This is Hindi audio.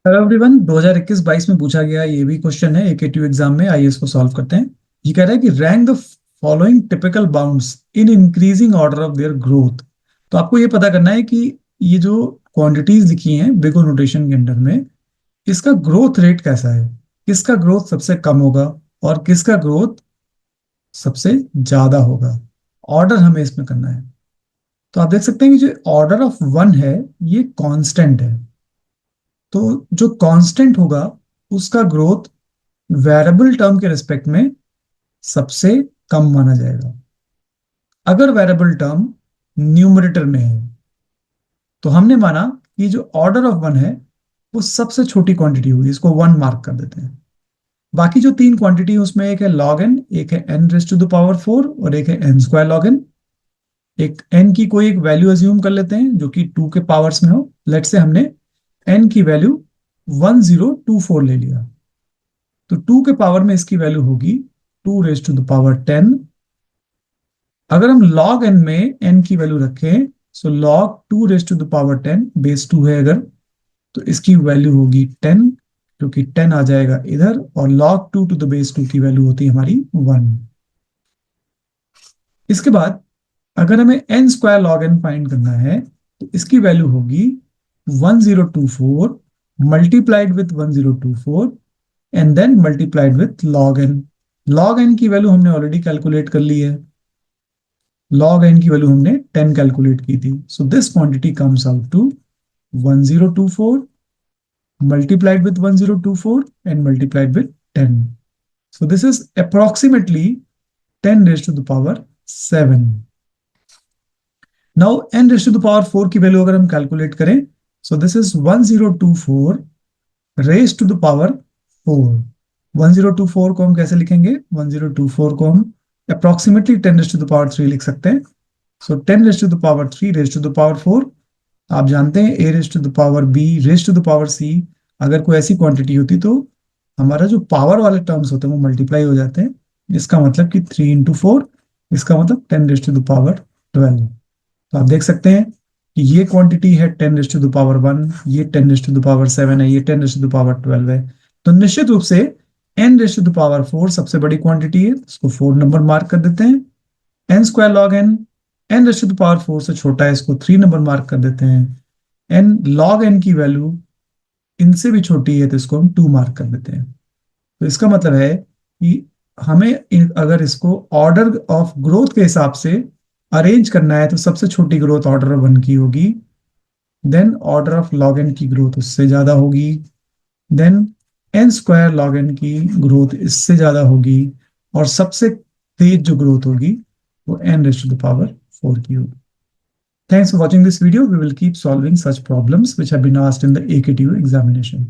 Hello everyone. 2021-22 में पूछा गया ये भी क्वेश्चन है एकेटीयू एग्जाम में। आइए इसको सॉल्व करते हैं। ये कह रहा है कि rank the following typical bounds in increasing order of their growth. तो आपको ये पता करना है कि ये जो क्वांटिटीज लिखी हैं बिगो नोटेशन के अंडर में, इसका ग्रोथ रेट कैसा है, किसका ग्रोथ सबसे कम होगा और किसका ग्रोथ सबसे ज्यादा होगा। ऑर्डर हमें इसमें करना है। तो आप देख सकते हैं कि जो ऑर्डर ऑफ वन है ये कांस्टेंट है। तो जो कांस्टेंट होगा उसका ग्रोथ वेरिएबल टर्म के रिस्पेक्ट में सबसे कम माना जाएगा। अगर वेरिएबल टर्म न्यूमरेटर में है तो हमने माना कि जो ऑर्डर ऑफ वन है वो सबसे छोटी क्वांटिटी होगी, इसको वन मार्क कर देते हैं। बाकी जो तीन क्वांटिटी है उसमें एक है लॉग एन, एक है n raise to the power 4 और एक है एन स्क्वायर लॉग एन। एक एन की कोई एक वैल्यू अज्यूम कर लेते हैं जो कि 2 के पावर्स में हो। लेट से हमने एन की वैल्यू 1024 ले लिया, तो 2 के पावर में इसकी वैल्यू होगी 2 रेज टू द पावर 10। अगर हम log n में n की वैल्यू रखें, so log 2 raise to the power 10 base 2 है अगर, तो इसकी वैल्यू होगी 10, क्योंकि 10 आ जाएगा इधर और log 2 टू द बेस 2 की वैल्यू होती है हमारी 1। इसके बाद अगर हमें n square log n find करना है तो इसकी वैल्यू होगी 1024 multiplied with 1024 and then multiplied with log n। log n की वैल्यू हमने ऑलरेडी कैलकुलेट कर ली है। log n की वैल्यू हमने 10 कैलकुलेट की थी। So this quantity comes out to 1024 multiplied with 1024 and multiplied with 10. So this is approximately 10 raised to the power 7. Now n raised to the power 4 की वैल्यू अगर हम कैलकुलेट करें, so this is 1024 raised to the power 4। 1024 को हम कैसे लिखेंगे? 1024 को हम approximately 10 raised to the power 3 लिख सकते हैं। So 10 raise to the power 3 raise to the power 4। आप जानते हैं a raise to the power b raise to the power c, अगर कोई ऐसी क्वांटिटी होती तो हमारा जो पावर वाले टर्म्स होते हैं वो मल्टीप्लाई हो जाते हैं। इसका मतलब कि 3 इंटू 4, इसका मतलब 10 रेज टू द पावर 12। तो आप देख सकते हैं कि ये क्वांटिटी है 10 रेज टू द पावर 1, ये 10 रेज टू द पावर 7 है, ये 10 रेज टू द पावर 12 है। तो निश्चित रूप से n raise to the power 4 सबसे बड़ी क्वांटिटी है, इसको 4 नंबर मार्क कर देते हैं। N square log n, n raise to the power 4 से छोटा है, इसको 3 नंबर मार्क कर देते हैं। एन लॉग एन की वैल्यू इनसे भी छोटी है तो इसको हम 2 मार्क कर देते हैं। तो इसका मतलब है कि हमें अगर इसको ऑर्डर ऑफ ग्रोथ के हिसाब से अरेंज करना है तो सबसे छोटी ग्रोथ ऑर्डर 1 की होगी, then order of log n की ग्रोथ उससे ज्यादा होगी, then n square log n की ग्रोथ इससे ज्यादा होगी, और सबसे तेज जो ग्रोथ होगी वो n raised to the power 4 की होगी। Thanks for watching this video. We will keep solving such problems which have been asked in the AKTU examination.